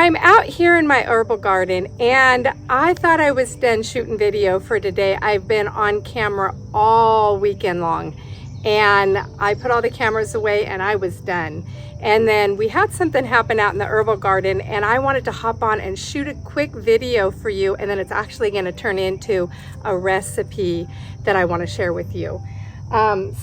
I'm out here in my herbal garden and I thought I was done shooting video for today. I've been on camera all weekend long and I put all the cameras away and I was done. And then we had something happen out in the herbal garden and I wanted to hop on and shoot a quick video for you, and then it's actually going to turn into a recipe that I want to share with you.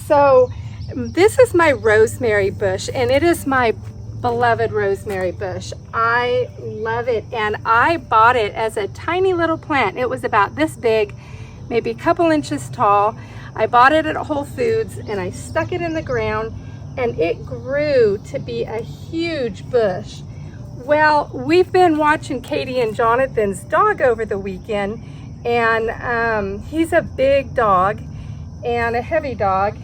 So this is my rosemary bush, and it is my beloved rosemary bush. I love it, and I bought it as a tiny little plant. It was about this big, maybe a couple inches tall. I bought it at Whole Foods and I stuck it in the ground and it grew to be a huge bush. Well, we've been watching Katie and Jonathan's dog over the weekend, and he's a big dog and a heavy dog,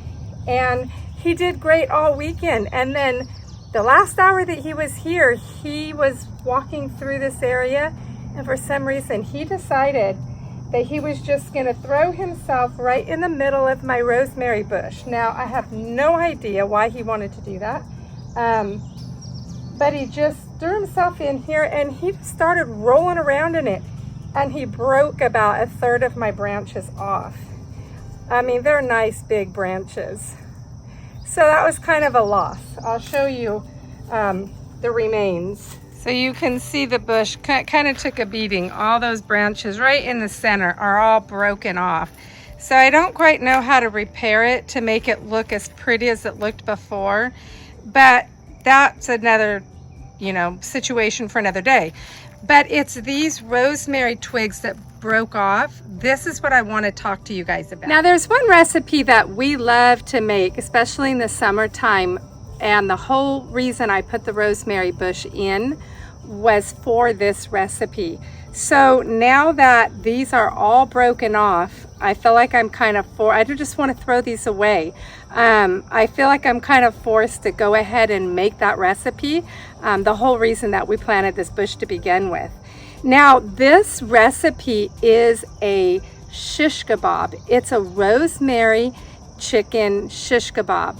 and he did great all weekend. And then the last hour that he was here, he was walking through this area, and for some reason he decided that he was just going to throw himself right in the middle of my rosemary bush. Now, I have no idea why he wanted to do that, but he just threw himself in here and he started rolling around in it, and he broke about a third of my branches off. I mean, they're nice big branches. So that was kind of a loss. I'll show you the remains. So you can see the bush kind of took a beating. All those branches right in the center are all broken off. So I don't quite know how to repair it to make it look as pretty as it looked before, but that's another, situation for another day. But it's these rosemary twigs that broke off. This is what I want to talk to you guys about. Now, there's one recipe that we love to make, especially in the summertime, and the whole reason I put the rosemary bush in was for this recipe. So now that these are all broken off, I feel like I'm kind of I just want to throw these away. I feel like I'm kind of forced to go ahead and make that recipe, the whole reason that we planted this bush to begin with. Now, this recipe is a shish kebab. It's a rosemary chicken shish kebab,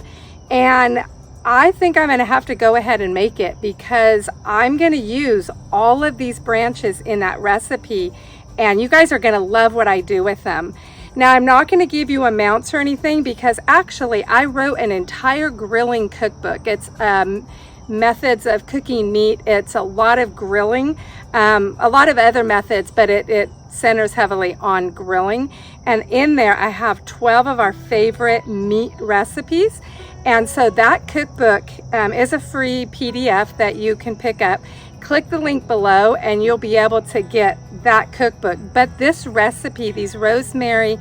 and I think I'm going to have to go ahead and make it because I'm going to use all of these branches in that recipe, and you guys are going to love what I do with them. Now, I'm not going to give you amounts or anything because actually I wrote an entire grilling cookbook. It's methods of cooking meat. It's a lot of grilling, a lot of other methods, but it centers heavily on grilling. And in there I have 12 of our favorite meat recipes. And so that cookbook is a free PDF that you can pick up. Click the link below and you'll be able to get that cookbook. But this recipe, these rosemary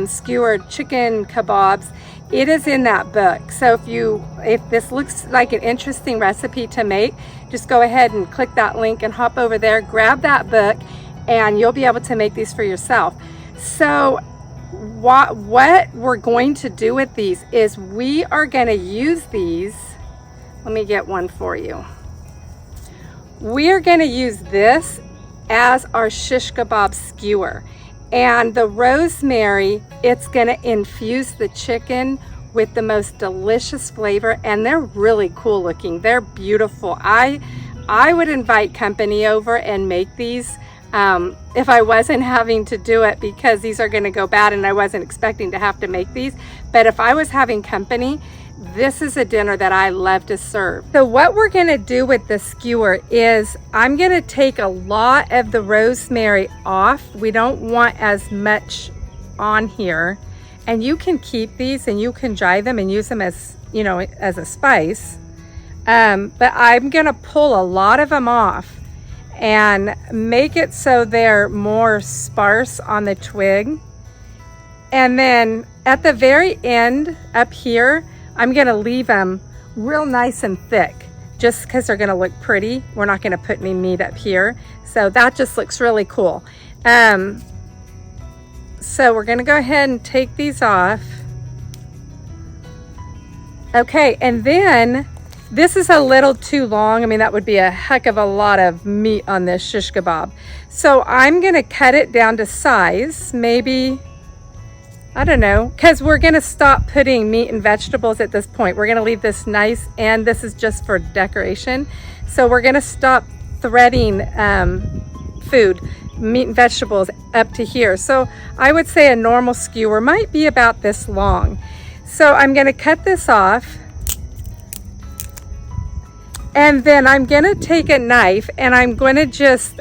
skewered chicken kebabs, it is in that book. So if this looks like an interesting recipe to make, just go ahead and click that link and hop over there, grab that book, and you'll be able to make these for yourself. So what we're going to do with these is we are going to use these. Let me get one for you. We are going to use this as our shish kebab skewer, and the rosemary, it's going to infuse the chicken with the most delicious flavor, and they're really cool looking. They're beautiful. I would invite company over and make these if I wasn't having to do it, because these are going to go bad and I wasn't expecting to have to make these. But if I was having company, this is a dinner that I love to serve. So what we're going to do with the skewer is I'm going to take a lot of the rosemary off. We don't want as much on here, and you can keep these and you can dry them and use them as, as a spice. But I'm going to pull a lot of them off and make it so they're more sparse on the twig. And then at the very end up here, I'm gonna leave them real nice and thick just because they're gonna look pretty. We're not gonna put any meat up here. So that just looks really cool. So we're gonna go ahead and take these off. Okay, and then this is a little too long. I mean, that would be a heck of a lot of meat on this shish kebab. So I'm gonna cut it down to size, maybe, I don't know, because we're gonna stop putting meat and vegetables at this point. We're gonna leave this nice, and this is just for decoration. So we're gonna stop threading food, meat and vegetables, up to here. So I would say a normal skewer might be about this long. So I'm going to cut this off, and then I'm going to take a knife and I'm going to just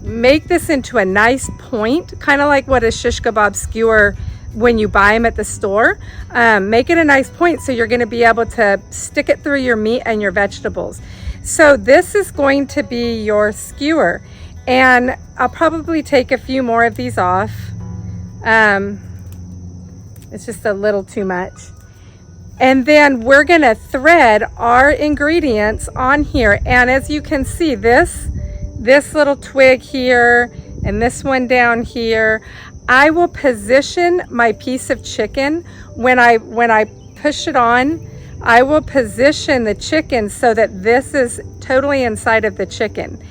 make this into a nice point, kind of like what a shish kebab skewer when you buy them at the store. Make it a nice point so you're going to be able to stick it through your meat and your vegetables. So this is going to be your skewer, and I'll probably take a few more of these off. It's just a little too much. And then we're going to thread our ingredients on here, and as you can see, this little twig here and this one down here, I will position my piece of chicken when I push it on. I will position the chicken so that this is totally inside of the chicken,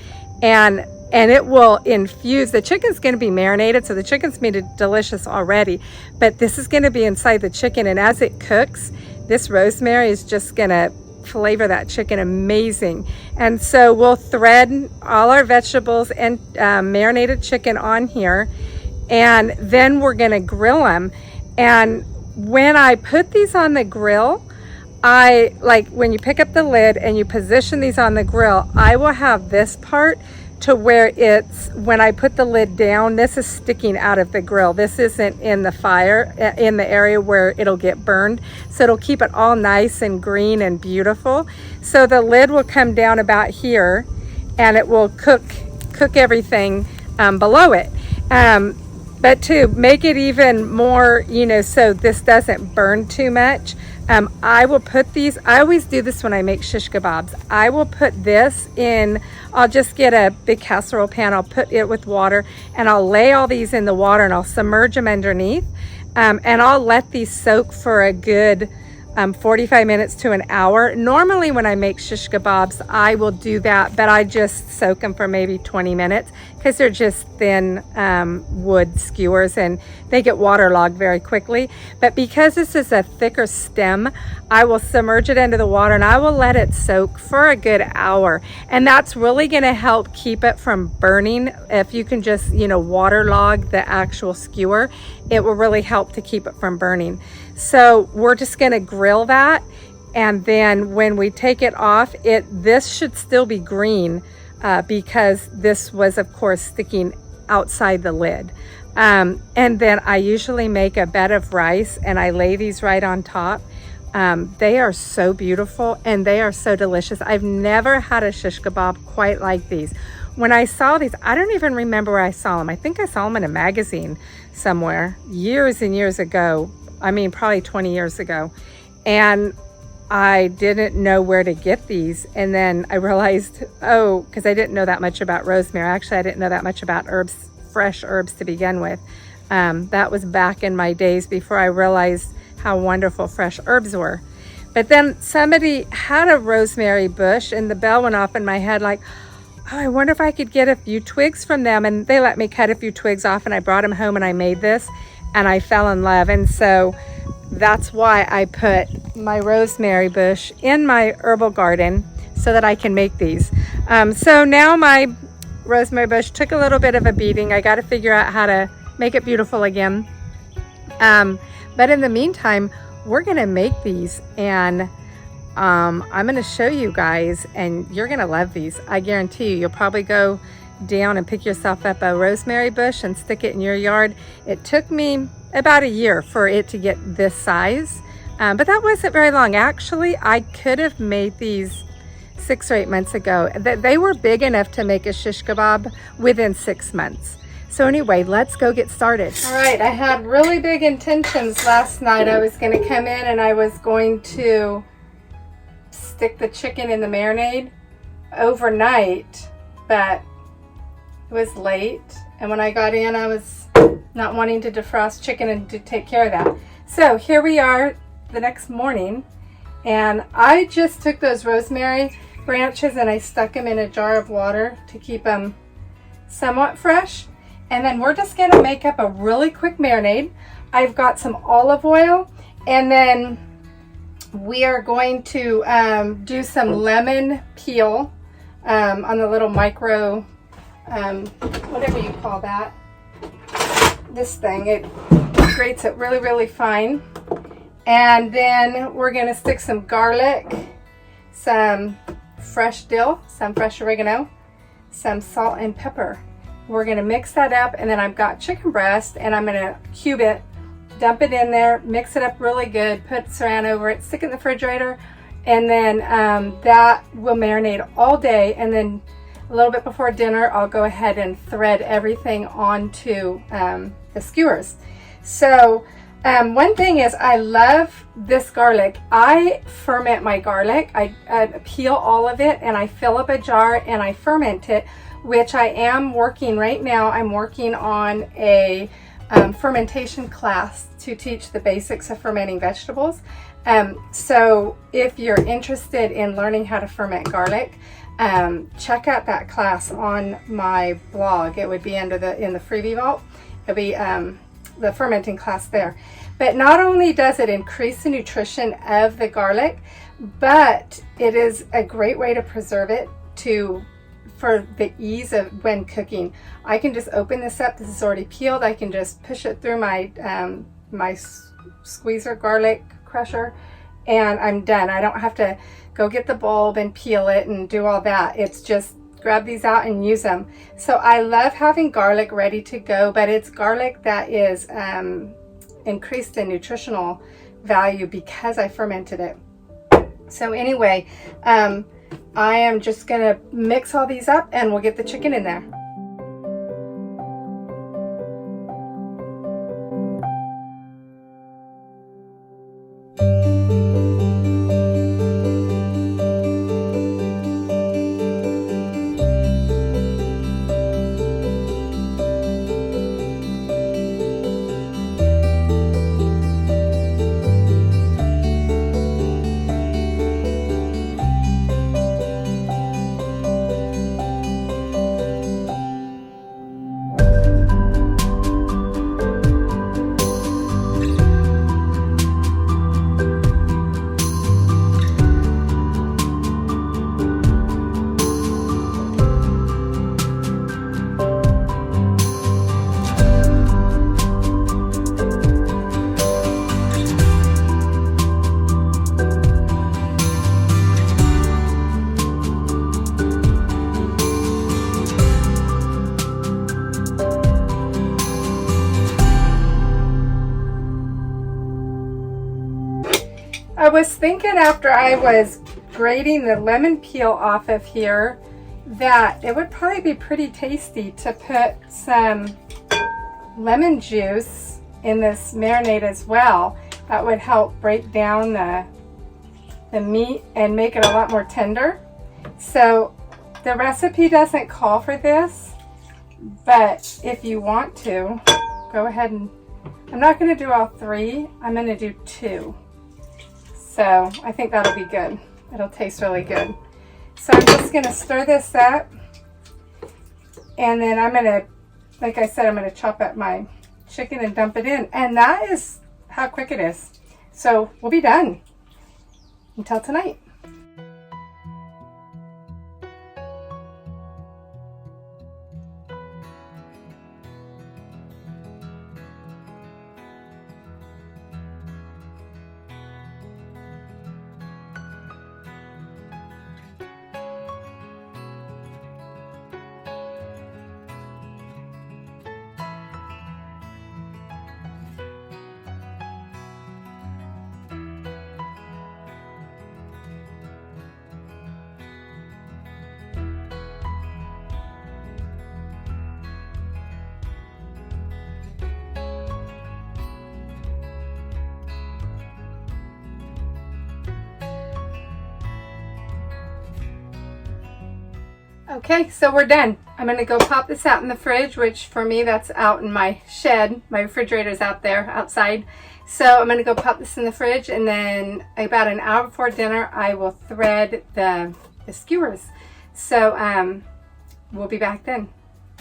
and it will infuse. The chicken's going to be marinated, so the chicken's made it delicious already, but this is going to be inside the chicken, and as it cooks, this rosemary is just going to flavor that chicken amazing. And so we'll thread all our vegetables and marinated chicken on here, and then we're going to grill them. And when I put these on the grill, I like when you pick up the lid and you position these on the grill, I will have this part to where it's, when I put the lid down, this is sticking out of the grill. This isn't in the fire, in the area where it'll get burned. So it'll keep it all nice and green and beautiful. So the lid will come down about here, and it will cook everything below it. But to make it even more, so this doesn't burn too much, I will put these, I always do this when I make shish kebabs. I will put this in, I'll just get a big casserole pan, I'll put it with water, and I'll lay all these in the water, and I'll submerge them underneath, and I'll let these soak for a good 45 minutes to an hour. Normally when I make shish kebabs, I will do that, but I just soak them for maybe 20 minutes because they're just thin wood skewers and they get waterlogged very quickly. But because this is a thicker stem, I will submerge it into the water and I will let it soak for a good hour. And that's really going to help keep it from burning. If you can just, waterlog the actual skewer, it will really help to keep it from burning. So we're just going to grill that, and then when we take it off, this should still be green because this was of course sticking outside the lid. And then I usually make a bed of rice and I lay these right on top. They are so beautiful and they are so delicious. I've never had a shish kebab quite like these. When I saw these, I don't even remember where I saw them. I think I saw them in a magazine somewhere years and years ago. I mean, probably 20 years ago. And I didn't know where to get these. And then I realized, because I didn't know that much about rosemary. Actually, I didn't know that much about herbs, fresh herbs to begin with. That was back in my days before I realized how wonderful fresh herbs were. But then somebody had a rosemary bush and the bell went off in my head like, I wonder if I could get a few twigs from them. And they let me cut a few twigs off and I brought them home and I made this. And I fell in love, and so that's why I put my rosemary bush in my herbal garden so that I can make these. So now my rosemary bush took a little bit of a beating. I got to figure out how to make it beautiful again. But in the meantime, we're going to make these, and I'm going to show you guys, and you're going to love these. I guarantee you, you'll probably go down and pick yourself up a rosemary bush and stick it in your yard. It took me about a year for it to get this size, but that wasn't very long. Actually, I could have made these 6 or 8 months ago. They were big enough to make a shish kebab within 6 months. So anyway, let's go get started. All right, I had really big intentions last night. I was going to come in and I was going to stick the chicken in the marinade overnight, but it was late, and when I got in, I was not wanting to defrost chicken and to take care of that. So here we are the next morning, and I just took those rosemary branches and I stuck them in a jar of water to keep them somewhat fresh. And then we're just going to make up a really quick marinade. I've got some olive oil, and then we are going to do some lemon peel on the little micro, whatever you call that, this thing. It grates it really, really fine. And then we're gonna stick some garlic, some fresh dill, some fresh oregano, some salt and pepper. We're gonna mix that up, and then I've got chicken breast, and I'm gonna cube it, dump it in there, mix it up really good, put saran over it, stick it in the refrigerator, and then that will marinate all day. And then a little bit before dinner, I'll go ahead and thread everything onto the skewers. So one thing is, I love this garlic. I ferment my garlic. I peel all of it, and I fill up a jar and I ferment it, which I am working right now. I'm working on a fermentation class to teach the basics of fermenting vegetables. So if you're interested in learning how to ferment garlic, check out that class on my blog. It would be in the freebie vault. It'll be the fermenting class there. But not only does it increase the nutrition of the garlic, but it is a great way to preserve it for the ease of when cooking. I can just open this up. This is already peeled. I can just push it through my my squeezer garlic crusher, and I'm done. I don't have to go get the bulb and peel it and do all that. It's just grab these out and use them. So I love having garlic ready to go, but it's garlic that is increased in nutritional value because I fermented it. So anyway, I am just gonna mix all these up, and we'll get the chicken in there. I was thinking after I was grating the lemon peel off of here that it would probably be pretty tasty to put some lemon juice in this marinade as well. That would help break down the meat and make it a lot more tender. So the recipe doesn't call for this, but if you want to, go ahead and, I'm not going to do all three, I'm going to do two. So I think that'll be good. It'll taste really good. So I'm just going to stir this up, and then I'm going to, like I said, I'm going to chop up my chicken and dump it in. And that is how quick it is. So we'll be done until tonight. Okay, so we're done. I'm gonna go pop this out in the fridge, which for me, that's out in my shed. My refrigerator's out there, outside. So I'm gonna go pop this in the fridge, and then about an hour before dinner, I will thread the skewers. So we'll be back then.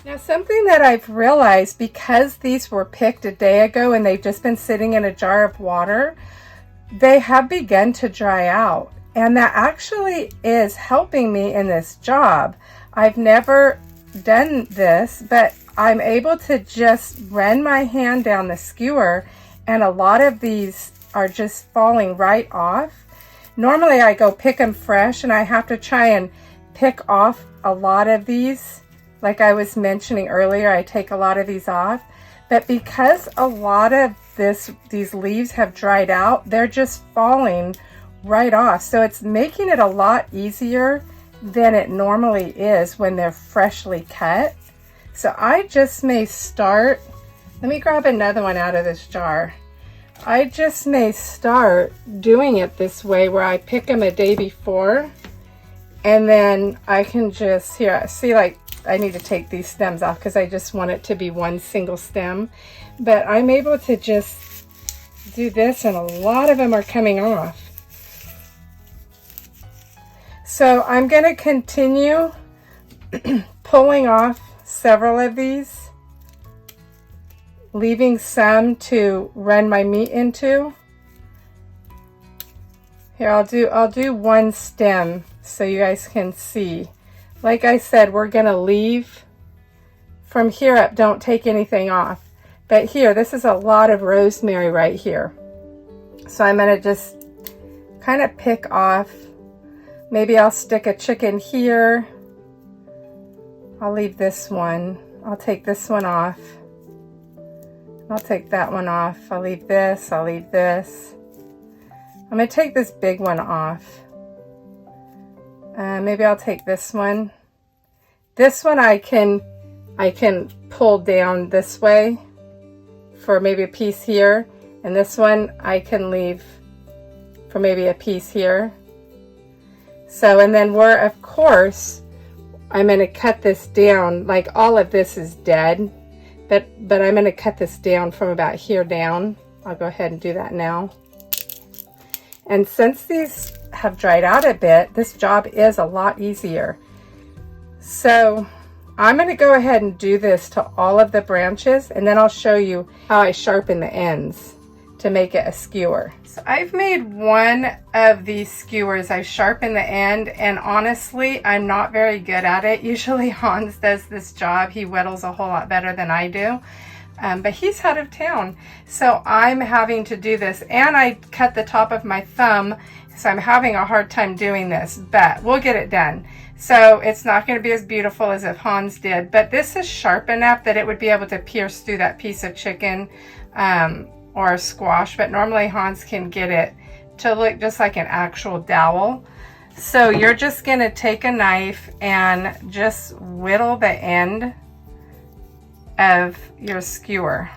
Now, something that I've realized, because these were picked a day ago and they've just been sitting in a jar of water, they have begun to dry out. And that actually is helping me in this job. I've never done this, but I'm able to just run my hand down the skewer, and a lot of these are just falling right off. Normally I go pick them fresh, and I have to try and pick off a lot of these. Like I was mentioning earlier, I take a lot of these off. But because a lot of these leaves have dried out, they're just falling right off. So it's making it a lot easier than it normally is when they're freshly cut. So I just may start, let me grab another one out of this jar. I just may start doing it this way where I pick them a day before, and then I can just, here, see, like I need to take these stems off because I just want it to be one single stem. But I'm able to just do this, and a lot of them are coming off. So I'm going to continue pulling off several of these, leaving some to run my meat into. Here, I'll do one stem so you guys can see. Like I said, we're going to leave from here up, don't take anything off. But here, this is a lot of rosemary right here. So I'm going to just kind of pick off. Maybe I'll stick a chicken here. I'll leave this one. I'll take this one off. I'll take that one off. I'll leave this. I'll leave this. I'm going to take this big one off. Maybe I'll take this one. This one I can pull down this way for maybe a piece here. And this one I can leave for maybe a piece here. So, and then of course, I'm going to cut this down. Like all of this is dead, but I'm going to cut this down from about here down. I'll go ahead and do that now. And since these have dried out a bit, this job is a lot easier. So I'm going to go ahead and do this to all of the branches, and then I'll show you how I sharpen the ends to make it a skewer. So I've made one of these skewers. I've sharpened the end, and honestly, I'm not very good at it. Usually Hans does this job. He whittles a whole lot better than I do. But he's out of town, so I'm having to do this, and I cut the top of my thumb, so I'm having a hard time doing this, but we'll get it done. So it's not going to be as beautiful as if Hans did, but this is sharp enough that it would be able to pierce through that piece of chicken or squash, but normally Hans can get it to look just like an actual dowel. So you're just going to take a knife and just whittle the end of your skewer.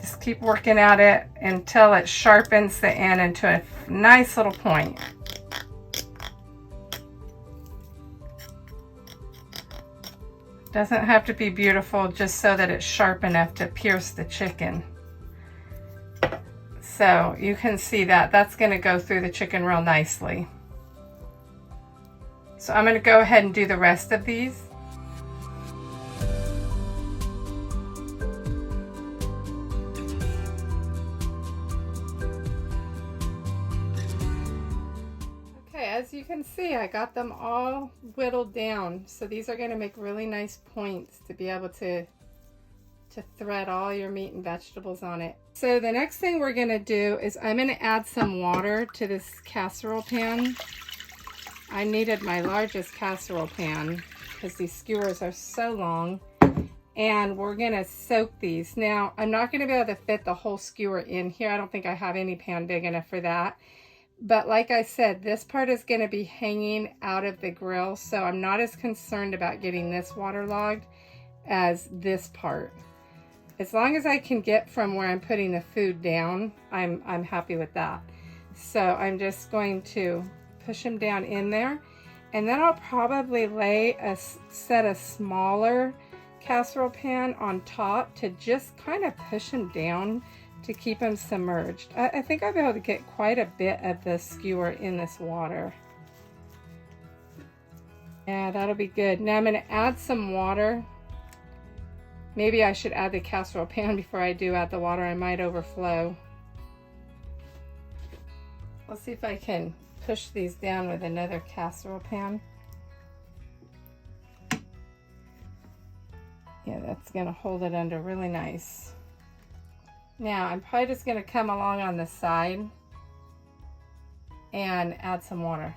Just keep working at it until it sharpens the end into a nice little point. Doesn't have to be beautiful, just so that it's sharp enough to pierce the chicken. So you can see that that's going to go through the chicken real nicely. So I'm going to go ahead and do the rest of these. As you can see, I got them all whittled down. So these are going to make really nice points to be able to thread all your meat and vegetables on it. So the next thing we're going to do is I'm going to add some water to this casserole pan. I needed my largest casserole pan because these skewers are so long, and we're going to soak these. Now, I'm not going to be able to fit the whole skewer in here. I don't think I have any pan big enough for that. But like I said, this part is going to be hanging out of the grill, so I'm not as concerned about getting this waterlogged as this part. As long as I can get from where I'm putting the food down, I'm happy with that. So I'm just going to push them down in there, and then I'll probably lay a set of smaller casserole pan on top to just kind of push them down to keep them submerged. I think I'll be able to get quite a bit of the skewer in this water. Yeah, that'll be good. Now I'm going to add some water. Maybe I should add the casserole pan before I do add the water. I might overflow. I'll see if I can push these down with another casserole pan. Yeah, that's going to hold it under really nice. Now, I'm probably just going to come along on the side and add some water.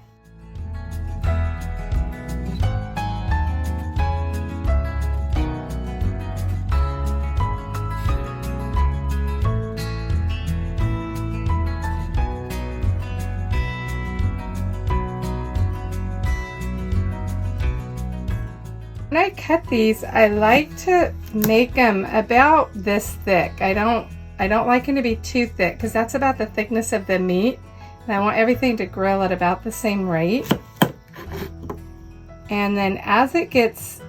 When I cut these, I like to make them about this thick. I don't like them to be too thick because that's about the thickness of the meat. And I want everything to grill at about the same rate. And then as it gets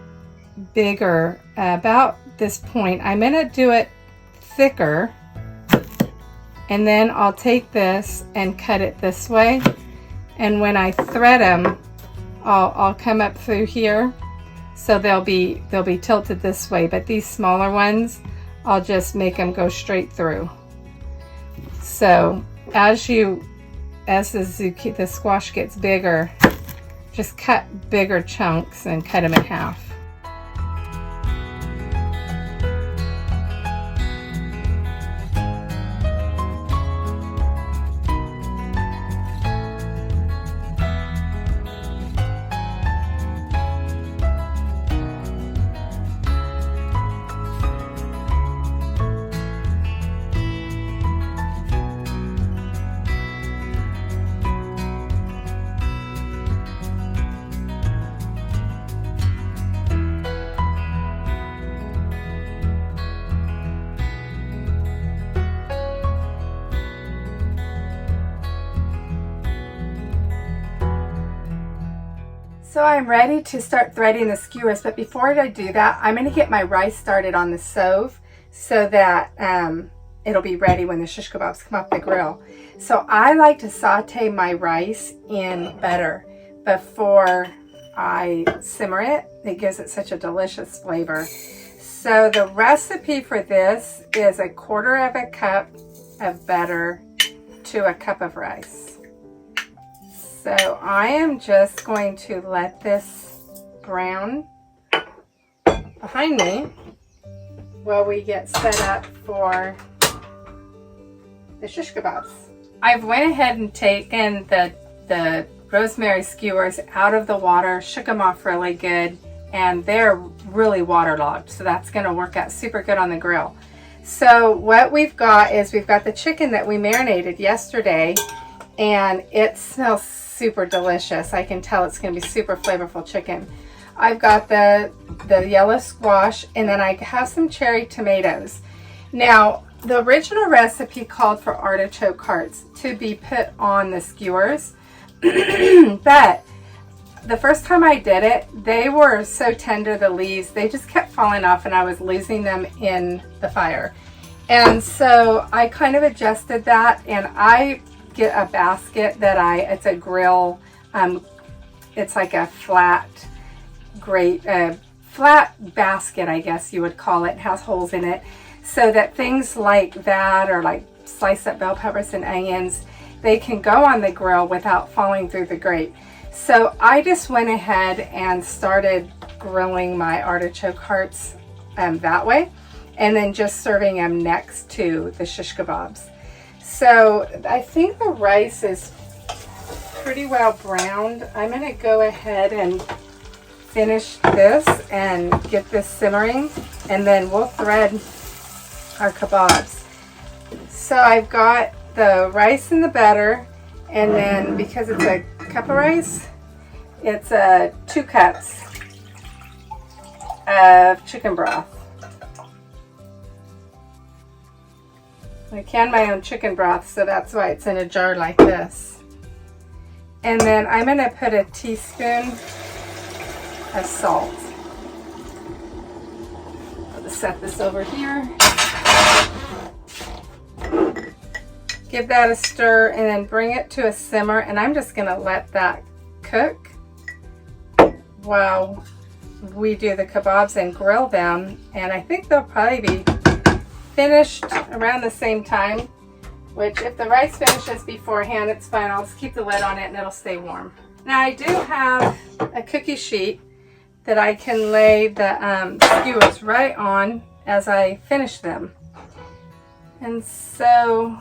bigger, about this point, I'm going to do it thicker. And then I'll take this and cut it this way. And when I thread them, I'll come up through here. So they'll be tilted this way, but these smaller ones, I'll just make them go straight through. So as the squash gets bigger, just cut bigger chunks and cut them in half. So I'm ready to start threading the skewers, but before I do that, I'm going to get my rice started on the stove so that it'll be ready when the shish kebabs come off the grill. So I like to saute my rice in butter before I simmer it. It gives it such a delicious flavor. So the recipe for this is 1/4 cup of butter to a cup of rice. So I am just going to let this brown behind me while we get set up for the shish kebabs. I've went ahead and taken the rosemary skewers out of the water, shook them off really good, and they're really waterlogged. So that's going to work out super good on the grill. So what we've got is we've got the chicken that we marinated yesterday, and it smells super delicious. I can tell it's going to be super flavorful chicken. I've got the yellow squash, and then I have some cherry tomatoes. Now, the original recipe called for artichoke hearts to be put on the skewers, but the first time I did it, they were so tender, the leaves, they just kept falling off and I was losing them in the fire. And so I kind of adjusted that, and I get a basket that it's a grill, it's like a flat basket, I guess you would call it. It has holes in it so that things like that, or like sliced up bell peppers and onions, they can go on the grill without falling through the grate. So I just went ahead and started grilling my artichoke hearts that way, and then just serving them next to the shish kebabs. So I think the rice is pretty well browned. I'm going to go ahead and finish this and get this simmering, and then we'll thread our kebabs. So I've got the rice in the batter, and then because it's a cup of rice, it's 2 cups of chicken broth. I can my own chicken broth, so that's why it's in a jar like this. And then I'm going to put a teaspoon of salt. I'll just set this over here. Give that a stir and then bring it to a simmer, and I'm just going to let that cook while we do the kebabs and grill them. And I think they'll probably be finished around the same time. which if the rice finishes beforehand, it's fine. I'll just keep the lid on it and it'll stay warm. Now I do have a cookie sheet that I can lay the skewers right on as I finish them. And so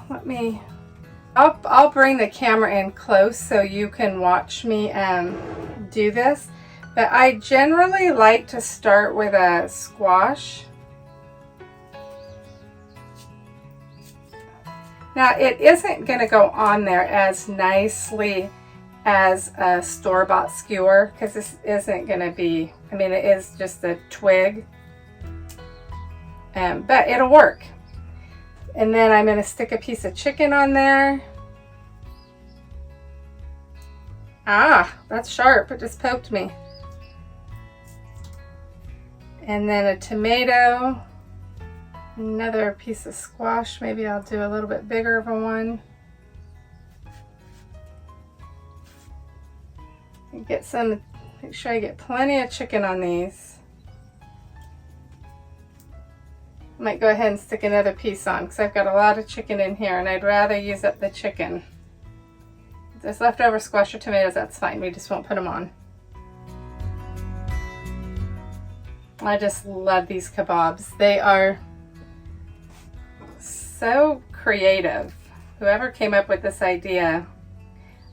I'll bring the camera in close so you can watch me do this. But I generally like to start with a squash. Now it isn't going to go on there as nicely as a store-bought skewer because this isn't going to be, I mean, it is just a twig, but it'll work. And then I'm going to stick a piece of chicken on there. Ah, that's sharp, it just poked me. And then a tomato. Another piece of squash. Maybe I'll do a little bit bigger of a one. And get some, make sure I get plenty of chicken on these. I might go ahead and stick another piece on because I've got a lot of chicken in here and I'd rather use up the chicken. If there's leftover squash or tomatoes, that's fine. We just won't put them on. I just love these kabobs. They are so creative. Whoever came up with this idea,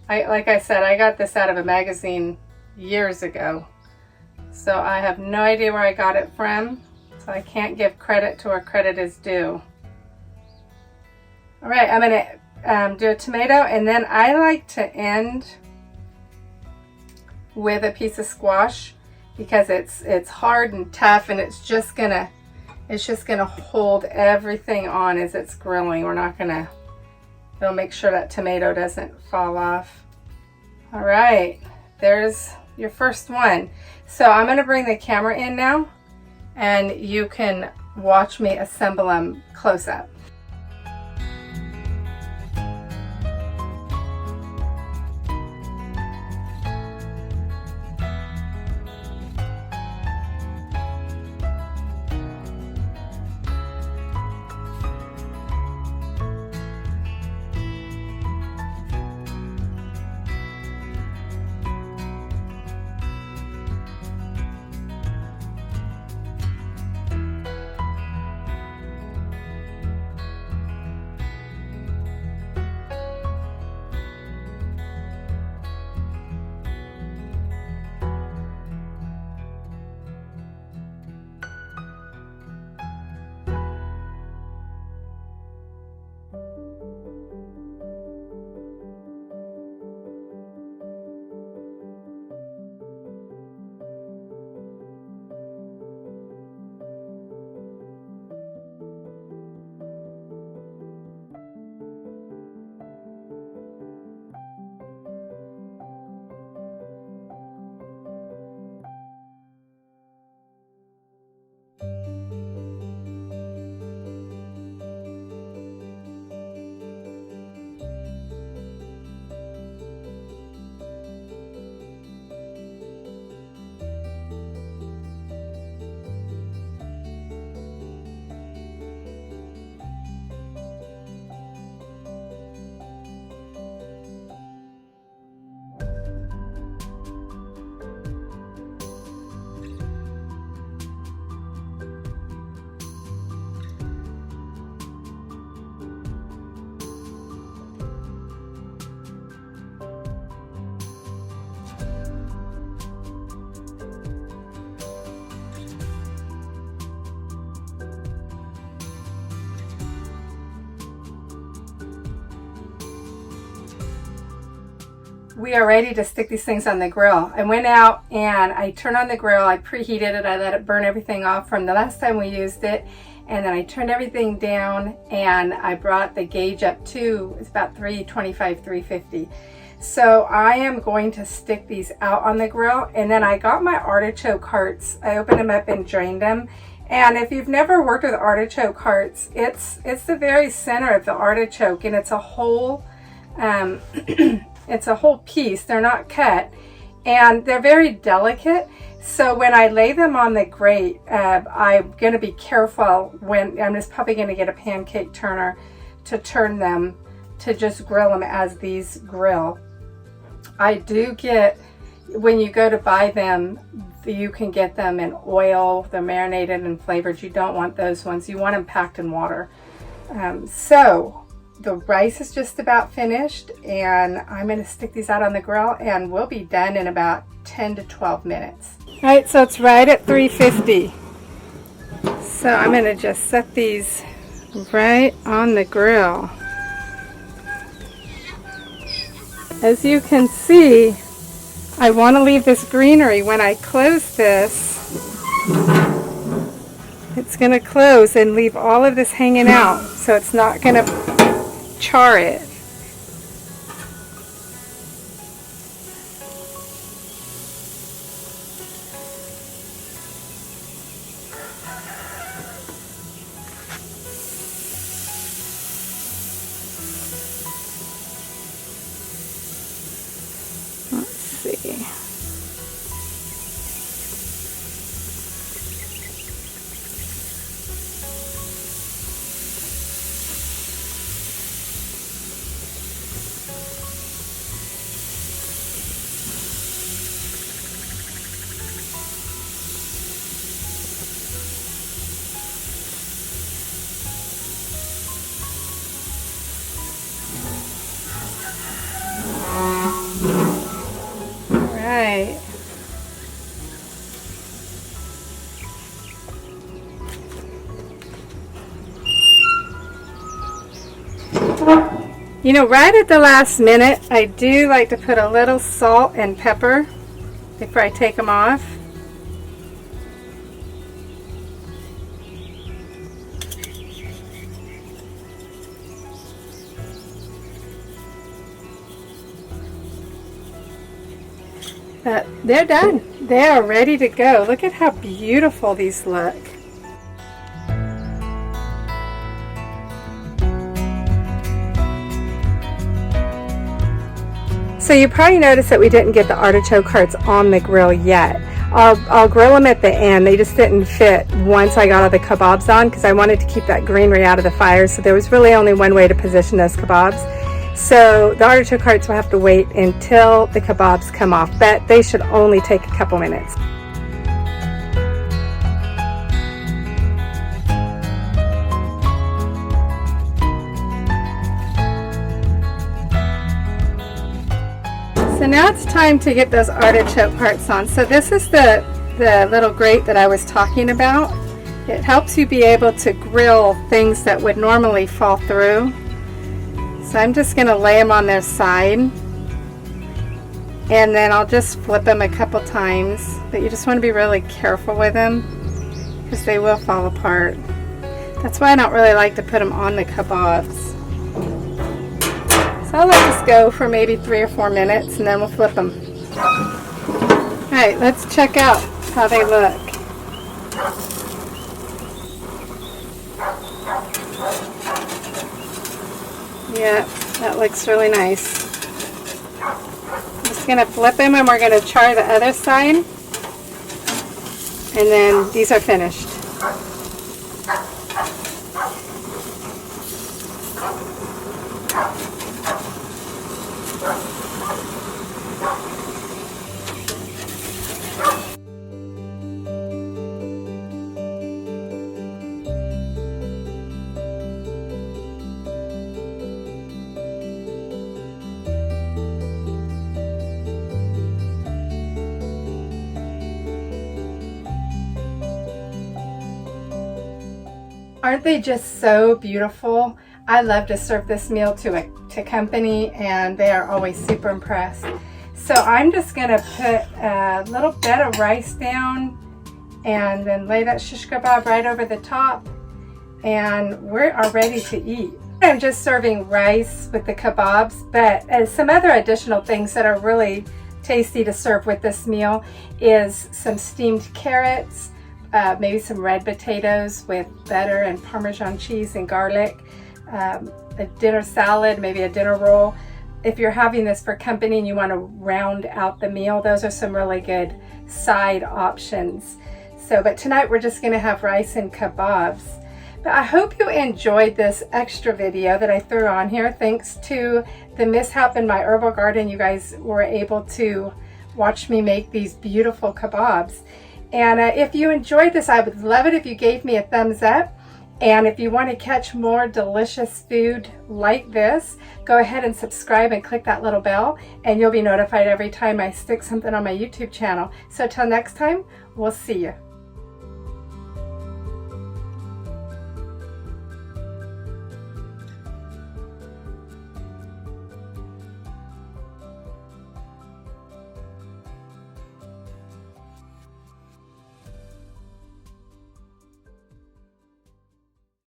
like I said, I got this out of a magazine years ago. So I have no idea where I got it from. So I can't give credit to where credit is due. All right, I'm gonna do a tomato, and then I like to end with a piece of squash because it's hard and tough, and it's just gonna hold everything on as it's grilling. It'll make sure that tomato doesn't fall off. All right, there's your first one. So I'm gonna bring the camera in now and you can watch me assemble them close up. We are ready to stick these things on the grill. I went out and I turned on the grill, I preheated it, I let it burn everything off from the last time we used it, and then I turned everything down and I brought the gauge up to, it's about 325, 350. So I am going to stick these out on the grill, and then I got my artichoke hearts. I opened them up and drained them. And if you've never worked with artichoke hearts, it's the very center of the artichoke, and it's a whole it's a whole piece. They're not cut, and they're very delicate. So when I lay them on the grate, I'm going to be careful when I'm just probably going to get a pancake turner to turn them to just grill them as these grill. I do get, when you go to buy them, you can get them in oil. They're marinated and flavored. You don't want those ones. You want them packed in water. So the rice is just about finished, and I'm going to stick these out on the grill, and we'll be done in about 10 to 12 minutes. All right, so it's right at 350. So I'm going to just set these right on the grill. As you can see, I want to leave this greenery. When I close this, it's going to close and leave all of this hanging out, so it's not going to char it. Let's see. Right. You know, right at the last minute, I do like to put a little salt and pepper before I take them off. But they're done. They are ready to go. Look at how beautiful these look. So you probably noticed that we didn't get the artichoke hearts on the grill yet. I'll grill them at the end. They just didn't fit once I got all the kabobs on, because I wanted to keep that greenery out of the fire. So there was really only one way to position those kabobs. So the artichoke hearts will have to wait until the kabobs come off, but they should only take a couple minutes. So now it's time to get those artichoke hearts on. So this is the little grate that I was talking about. It helps you be able to grill things that would normally fall through. So I'm just going to lay them on their side, and then I'll just flip them a couple times, but you just want to be really careful with them because they will fall apart. That's why I don't really like to put them on the kabobs. So I'll let this go for maybe 3 or 4 minutes, and then we'll flip them. Alright, let's check out how they look. Yeah, that looks really nice. I'm just going to flip them, and we're going to char the other side. And then these are finished. Aren't they just so beautiful? I love to serve this meal to company, and they are always super impressed. So I'm just going to put a little bit of rice down and then lay that shish kebab right over the top, and we are ready to eat. I'm just serving rice with the kabobs, but some other additional things that are really tasty to serve with this meal is some steamed carrots, maybe some red potatoes with butter and Parmesan cheese and garlic, a dinner salad, maybe a dinner roll. If you're having this for company and you want to round out the meal, those are some really good side options. So, but tonight we're just going to have rice and kabobs. But I hope you enjoyed this extra video that I threw on here. Thanks to the mishap in my herbal garden, you guys were able to watch me make these beautiful kabobs. And if you enjoyed this, I would love it if you gave me a thumbs up. And if you want to catch more delicious food like this, go ahead and subscribe and click that little bell, and you'll be notified every time I stick something on my YouTube channel. So till next time, we'll see you.